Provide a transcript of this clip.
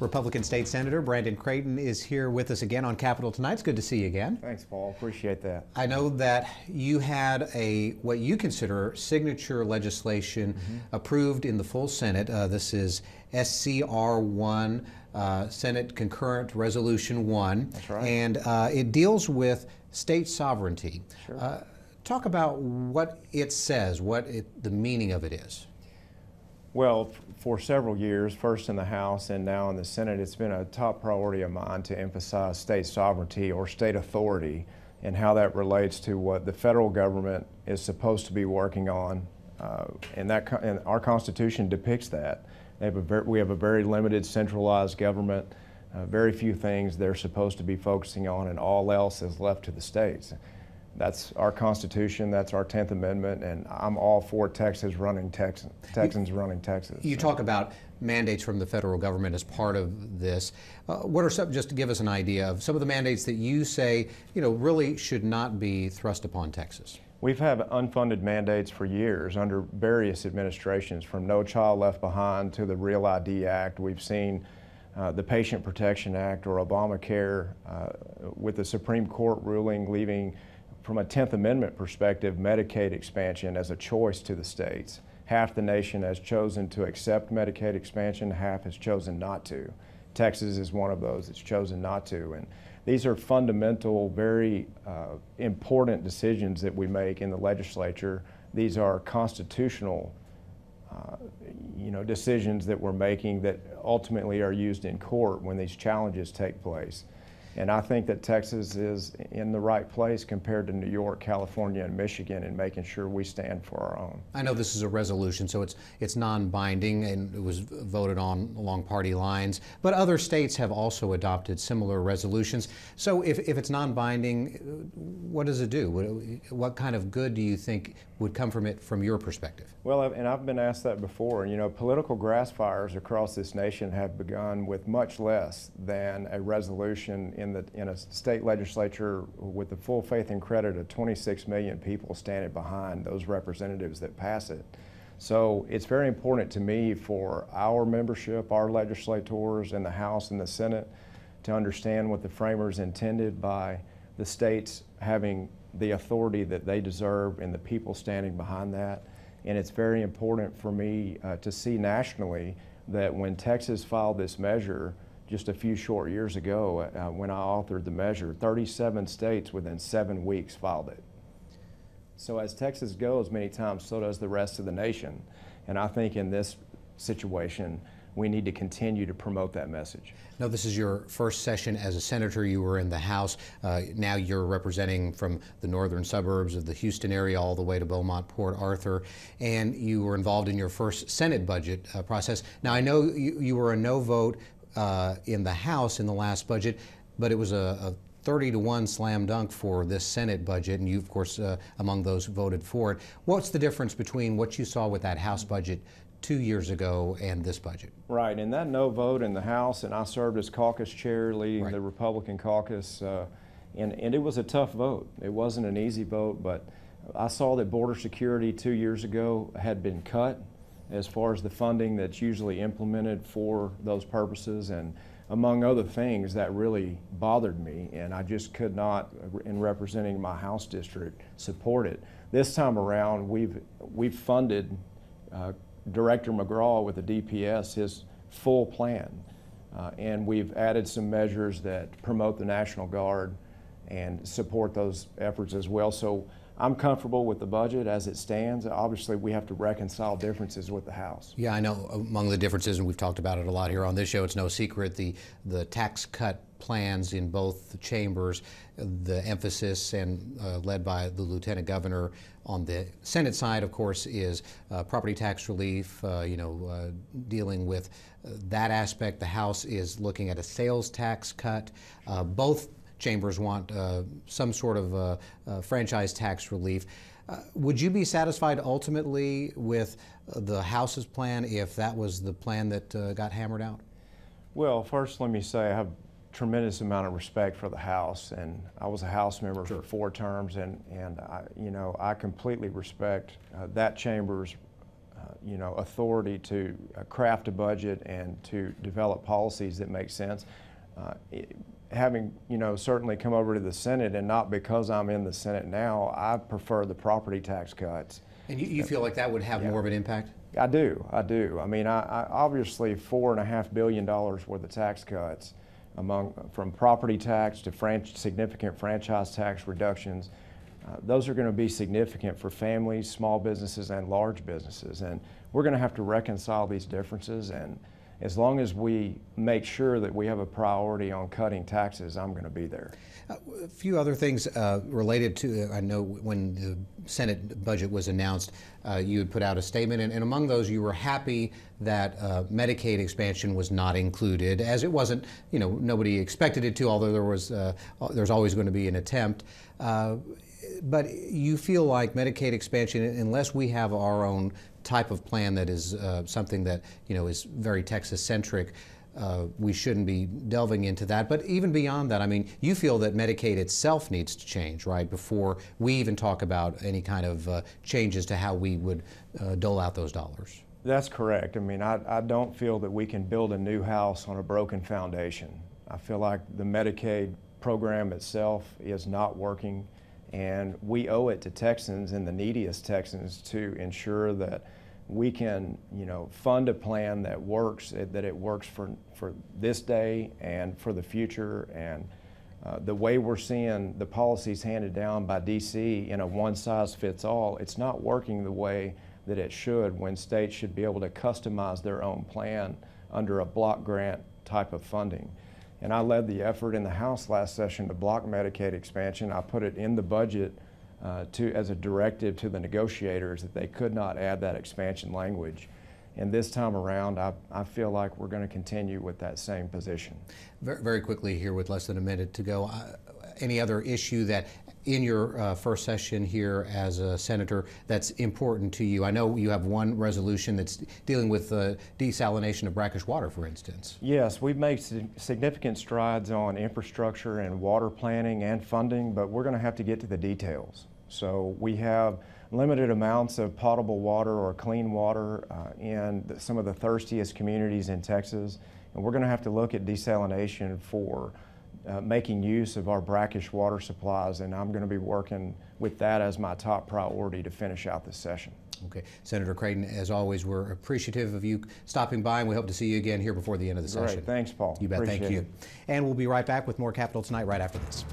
Republican State Senator Brandon Creighton is here with us again on Capital Tonight. It's good to see you again. Thanks, Paul. Appreciate that. I know that you had what you consider signature legislation approved in the full Senate. This is SCR 1, Senate Concurrent Resolution 1. That's right. And it deals with state sovereignty. Sure. Talk about what it says, what the meaning of it is. Well, for several years, first in the House and now in the Senate, it's been a top priority of mine to emphasize state sovereignty or state authority and how that relates to what the federal government is supposed to be working on. And our Constitution depicts that. We have a very limited centralized government, very few things they're supposed to be focusing on, and all else is left to the states. That's our Constitution, that's our 10th Amendment, and I'm all for Texans running Texas. You talk about mandates from the federal government as part of this. What are some, just to give us an idea of some of the mandates that you say, really should not be thrust upon Texas? We've had unfunded mandates for years under various administrations, from No Child Left Behind to the Real ID Act. We've seen the Patient Protection Act or Obamacare, with the Supreme Court ruling leaving, from a 10th Amendment perspective, Medicaid expansion as a choice to the states. Half the nation has chosen to accept Medicaid expansion, half has chosen not to. Texas is one of those that's chosen not to. And these are fundamental, very important decisions that we make in the legislature. These are constitutional decisions that we're making that ultimately are used in court when these challenges take place. And I think that Texas is in the right place compared to New York, California, and Michigan in making sure we stand for our own. I know this is a resolution, so it's non-binding, and it was voted on along party lines, but other states have also adopted similar resolutions. So if it's non-binding, what does it do? What kind of good do you think would come from it from your perspective? Well, and I've been asked that before. Political grass fires across this nation have begun with much less than a resolution in a state legislature with the full faith and credit of 26 million people standing behind those representatives that pass it. So it's very important to me for our membership, our legislators in the House and the Senate, to understand what the framers intended by the states having the authority that they deserve and the people standing behind that. And it's very important for me to see nationally that when Texas filed this measure just a few short years ago, when I authored the measure, 37 states within 7 weeks filed it. So as Texas goes, many times so does the rest of the nation. And I think in this situation, we need to continue to promote that message. Now, this is your first session as a senator. You were in the House. Now you're representing from the northern suburbs of the Houston area all the way to Beaumont, Port Arthur, and you were involved in your first Senate budget process. Now, I know you were a no vote in the House in the last budget, but it was a 30-to-1 slam dunk for this Senate budget, and you, of course, among those who voted for it. What's the difference between what you saw with that House budget 2 years ago and this budget? Right, and that no vote in the House, and I served as caucus chair leading the Republican caucus, and it was a tough vote. It wasn't an easy vote, but I saw that border security 2 years ago had been cut as far as the funding that's usually implemented for those purposes, and among other things, that really bothered me, and I just could not, in representing my House district, support it. This time around, we've funded Director McGraw with the DPS his full plan, and we've added some measures that promote the National Guard and support those efforts as well. So I'm comfortable with the budget as it stands. Obviously, we have to reconcile differences with the House. Yeah, I know among the differences, and we've talked about it a lot here on this show, it's no secret, the tax cut plans in both chambers, the emphasis and led by the Lieutenant Governor on the Senate side, of course, is property tax relief, dealing with that aspect. The House is looking at a sales tax cut. Both chambers want some sort of franchise tax relief. Would you be satisfied ultimately with the House's plan if that was the plan that got hammered out? Well, first let me say I have tremendous amount of respect for the House, and I was a House member for 4 terms, and I completely respect that chamber's authority to craft a budget and to develop policies that make sense. Having, certainly come over to the Senate, and not because I'm in the Senate now, I prefer the property tax cuts. And you feel like that would have more of an impact? I do. I mean, I obviously $4.5 billion worth of tax cuts from property tax to significant franchise tax reductions. Those are going to be significant for families, small businesses, and large businesses. And we're going to have to reconcile these differences. And as long as we make sure that we have a priority on cutting taxes, I'm going to be there. A few other things related to, I know when the Senate budget was announced, you had put out a statement, and among those you were happy that Medicaid expansion was not included, as it wasn't, nobody expected it to, although there's always going to be an attempt. But you feel like Medicaid expansion, unless we have our own type of plan that is something that is very Texas-centric, we shouldn't be delving into that. But even beyond that, I mean, you feel that Medicaid itself needs to change, right, before we even talk about any kind of changes to how we would dole out those dollars. That's correct. I mean, I don't feel that we can build a new house on a broken foundation. I feel like the Medicaid program itself is not working. And we owe it to Texans and the neediest Texans to ensure that we can, fund a plan that works, that it works for this day and for the future. And the way we're seeing the policies handed down by DC in a one-size-fits-all, it's not working the way that it should, when states should be able to customize their own plan under a block grant type of funding. And I led the effort in the House last session to block Medicaid expansion. I put it in the budget as a directive to the negotiators that they could not add that expansion language. And this time around, I feel like we're going to continue with that same position. Very, very quickly here, with less than a minute to go, any other issue that in your first session here as a senator that's important to you? I know you have one resolution that's dealing with the desalination of brackish water, for instance. Yes, we've made significant strides on infrastructure and water planning and funding, but we're going to have to get to the details. So we have limited amounts of potable water or clean water in some of the thirstiest communities in Texas, and we're going to have to look at desalination for making use of our brackish water supplies, and I'm going to be working with that as my top priority to finish out this session. Okay. Senator Creighton, as always, we're appreciative of you stopping by, and we hope to see you again here before the end of the session. Great. Thanks, Paul. You bet. Appreciate Thank you. it. And we'll be right back with more Capital Tonight right after this.